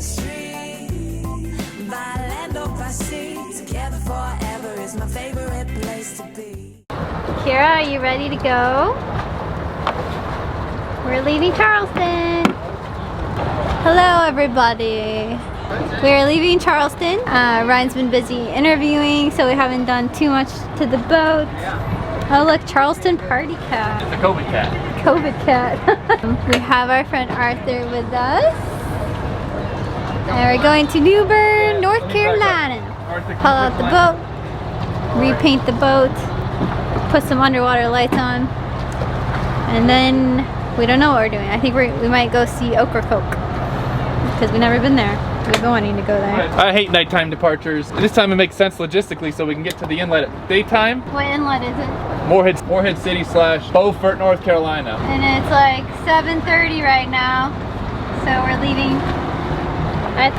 the street, by land or by sea, together forever is my favorite place to be. Kira, are you ready to go? We're leaving Charleston. Hello everybody. We're leaving Charleston. Ryan's been busy interviewing, so we haven't done too much to the boat. Oh look, Charleston party cat. It's a COVID cat. COVID cat. We have our friend Arthur with us. And we're going to New Bern, North Carolina. Pull out the boat, repaint the boat, put some underwater lights on, and then we don't know what we're doing. I think we might go see Ocracoke because we've never been there. We've been wanting to go there. I hate nighttime departures. This time it makes sense logistically so we can get to the inlet at daytime. What inlet is it? Morehead City / Beaufort, North Carolina. And it's like 7:30 right now, so we're leaving.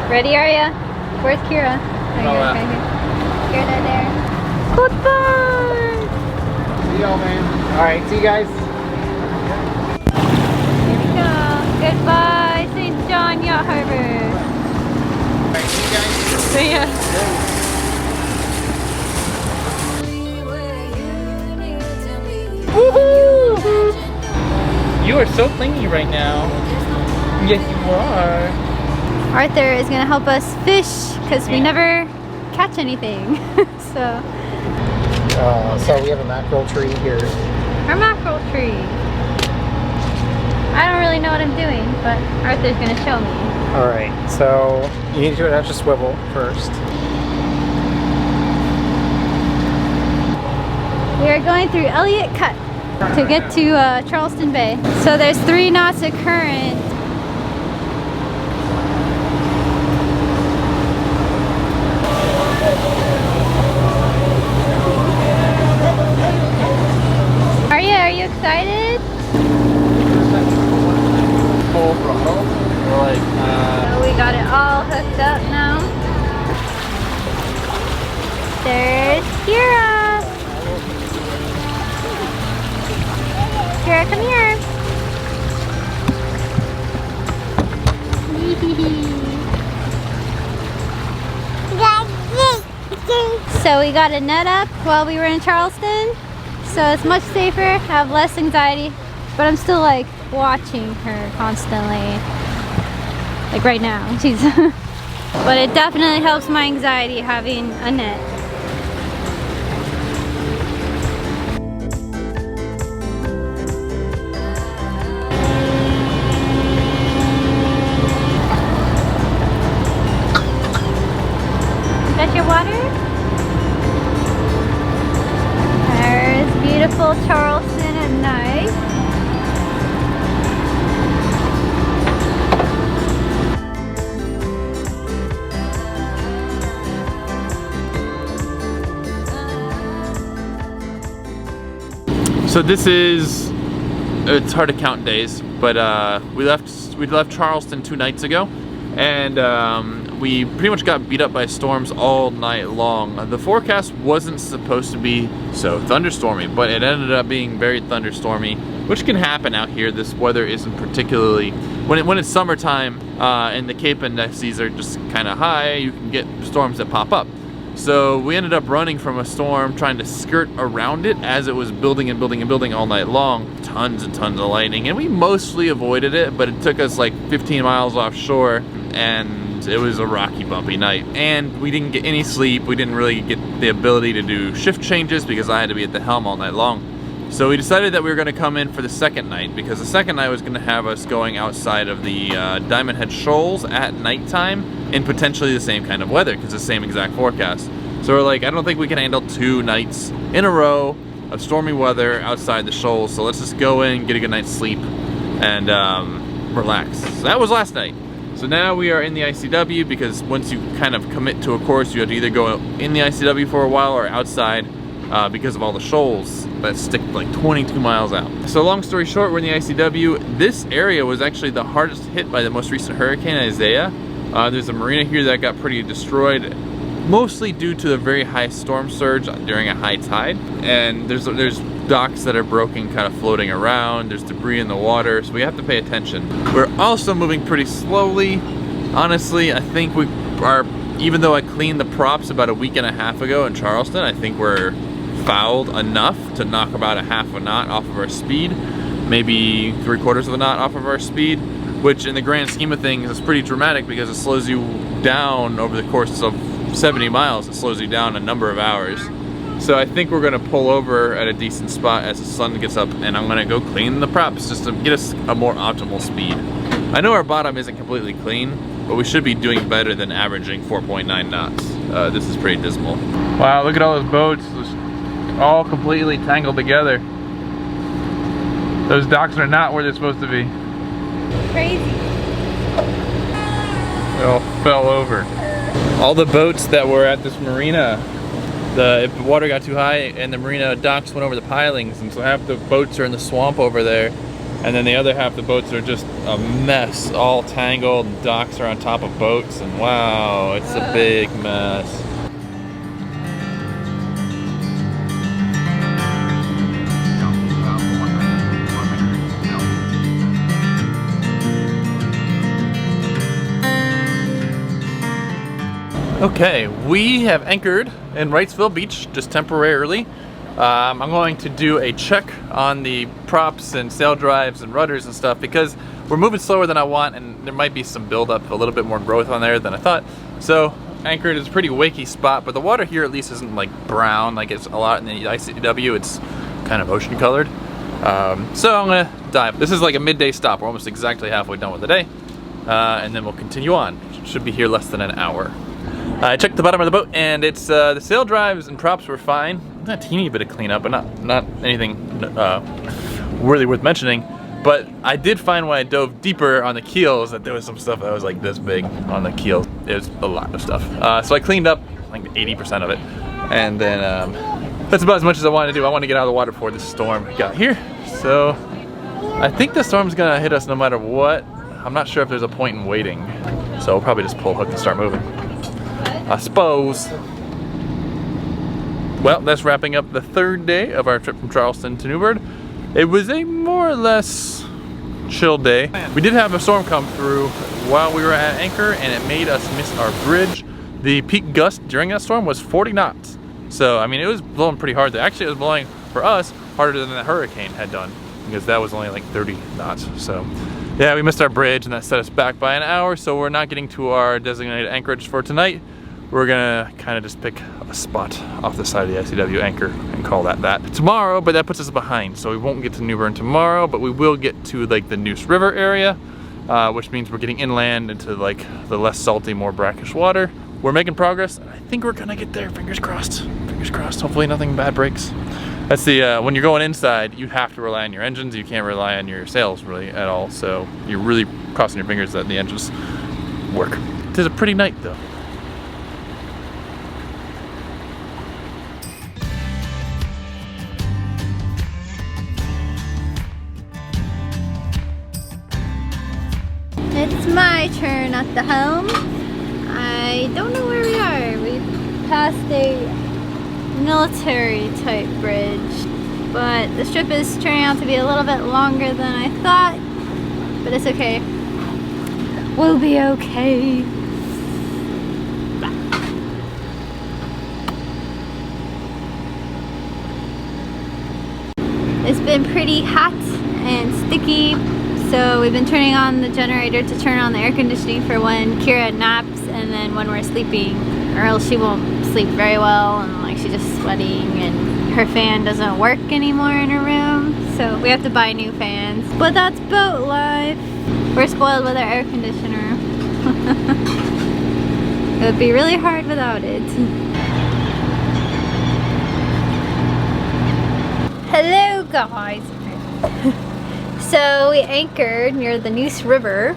Ready, are ya? Where's Kira? Oh, okay, here. Kira there. Goodbye! See y'all, man. Alright, see you guys. Here we go. Goodbye, St. John Yacht Harbor. Alright, see you guys. See ya. Woohoo! You are so clingy right now. Yes, you are. Arthur is gonna help us fish because we never catch anything. So We have a mackerel tree here. our mackerel tree. I don't really know what I'm doing, but Arthur's gonna show me. Alright, so you need to attach a swivel first. We are going through Elliott Cut to get to Charleston Bay. So there's 3 knots of current. Are you excited? Full throttle. We're like, So we got it all hooked up now. There's Kira. Kira, come here. So we got a net up while we were in Charleston. So it's much safer, have less anxiety, but I'm still like watching her constantly. Like right now, she's but it definitely helps my anxiety having a net. Got your water? There's beautiful Charleston at night. so this is, it's hard to count days, but we left Charleston 2 nights ago, and we pretty much got beat up by storms all night long. The forecast wasn't supposed to be so thunderstormy, but it ended up being very thunderstormy, which can happen out here. This weather isn't particularly, when it's summertime and the Cape indices are just kind of high, you can get storms that pop up. So we ended up running from a storm, trying to skirt around it as it was building and building and building all night long. Tons and tons of lightning, and we mostly avoided it, but it took us like 15 miles offshore, and it was a rocky, bumpy night. And we didn't get any sleep. We didn't really get the ability to do shift changes because I had to be at the helm all night long. So we decided that we were going to come in for the second night, because the second night was going to have us going outside of the Diamond Head Shoals at nighttime in potentially the same kind of weather, because it's the same exact forecast. So we're like, I don't think we can handle 2 nights in a row of stormy weather outside the shoals, so let's just go in, get a good night's sleep, and relax. So that was last night. So now we are in the ICW, because once you kind of commit to a course, you have to either go in the ICW for a while or outside because of all the shoals that stick like 22 miles out. So long story short, we're in the ICW. This area was actually the hardest hit by the most recent hurricane, Isaiah. There's a marina here that got pretty destroyed, mostly due to the very high storm surge during a high tide. And there's docks that are broken, kind of floating around. There's debris in the water, so we have to pay attention. We're also moving pretty slowly honestly, I think we are, even though I cleaned the props about a week and a half ago in Charleston, I think we're fouled enough to knock about a half a knot off of our speed, maybe 3/4 of a knot off of our speed, which in the grand scheme of things is pretty dramatic because it slows you down over the course of 70 miles. It slows you down a number of hours. So I think we're gonna pull over at a decent spot as the sun gets up, and I'm gonna go clean the props just to get us a more optimal speed. I know our bottom isn't completely clean, but we should be doing better than averaging 4.9 knots. This is pretty dismal. Wow, look at all those boats, just all completely tangled together. Those docks are not where they're supposed to be. Crazy. They all fell over. All the boats that were at this marina, if the water got too high and the marina docks went over the pilings, and so half the boats are in the swamp over there, and then the other half of the boats are just a mess, all tangled, and docks are on top of boats, and wow, it's a big mess. Okay, we have anchored in Wrightsville Beach, just temporarily. I'm going to do a check on the props and sail drives and rudders and stuff because we're moving slower than I want, and there might be some buildup, a little bit more growth on there than I thought. So anchored is a pretty wakey spot, but the water here at least isn't like brown like it's a lot in the ICW. It's kind of ocean colored. So I'm gonna dive. This is like a midday stop. We're almost exactly halfway done with the day, and then we'll continue on. Should be here less than an hour. I checked the bottom of the boat, and it's the sail drives and props were fine. A teeny bit of cleanup, but not anything really worth mentioning. But I did find when I dove deeper on the keels that there was some stuff that was like this big on the keels. It was a lot of stuff. So I cleaned up like 80% of it, and then that's about as much as I wanted to do. I want to get out of the water before this storm got here. So I think the storm's gonna hit us no matter what. I'm not sure if there's a point in waiting, so we'll probably just pull hook and start moving, I suppose. Well, that's wrapping up the third day of our trip from Charleston to Newburgh. It was a more or less chill day. We did have a storm come through while we were at anchor, and it made us miss our bridge. The peak gust during that storm was 40 knots. So, I mean, it was blowing pretty hard. Actually, it was blowing, for us, harder than the hurricane had done, because that was only like 30 knots. So, yeah, we missed our bridge, and that set us back by an hour, so we're not getting to our designated anchorage for tonight. We're gonna kind of just pick a spot off the side of the ICW anchor and call that tomorrow, but that puts us behind, so we won't get to Newburgh tomorrow, but we will get to like the Neuse River area, which means we're getting inland into like the less salty, more brackish water. We're making progress, and I think we're gonna get there. Fingers crossed. Fingers crossed. Hopefully nothing bad breaks. That's the when you're going inside, you have to rely on your engines. You can't rely on your sails really at all. So you're really crossing your fingers that the engines work. It is a pretty night though. It's my turn at the helm. I don't know where we are. We passed a military type bridge, but the strip is turning out to be a little bit longer than I thought, but it's okay. We'll be okay. It's been pretty hot and sticky, so we've been turning on the generator to turn on the air conditioning for when Kira naps and then when we're sleeping, or else she won't sleep very well, and like she's just sweating and her fan doesn't work anymore in her room, so we have to buy new fans. But that's boat life. We're spoiled with our air conditioner. It would be really hard without it. Hello guys. So we anchored near the Neuse River,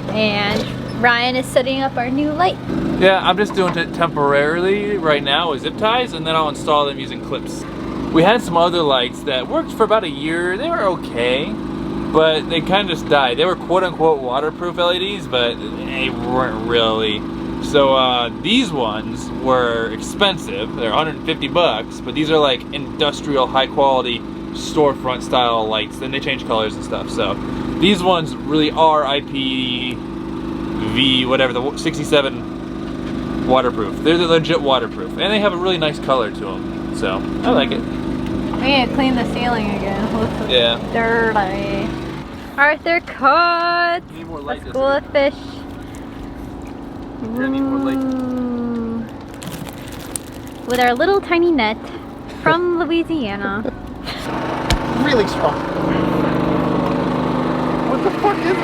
and Ryan is setting up our new light. Yeah, I'm just doing it temporarily right now with zip ties, and then I'll install them using clips. We had some other lights that worked for about a year. They were okay, but they kind of just died. They were quote-unquote waterproof LEDs, but they weren't really. So these ones were expensive. They're 150 bucks, but these are like industrial high-quality storefront style lights. Then they change colors and stuff. So these ones really are IP V, whatever, the 67 waterproof. They're legit waterproof. And they have a really nice color to them. So, I like it. We need to clean the ceiling again. Looks Yeah. dirty. Arthur caught You need more a light. school of fish. You're gonna need more light. Ooh. With our little tiny net from Louisiana. Really strong. What the fuck is it?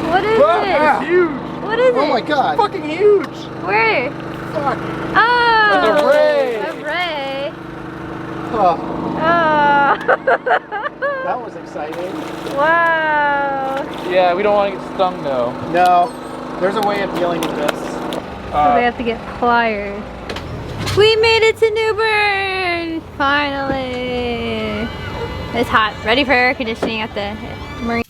What is Fuck, it? it's huge. What is it? Oh my god. Fucking huge. Where? Fuck. Oh! An array. Array. Oh, Oh. that was exciting. Wow. Yeah, we don't want to get stung though. No, there's a way of dealing with this. So we have to get pliers. We made it to New Bern! Finally! It's hot. Ready for air conditioning at the marine.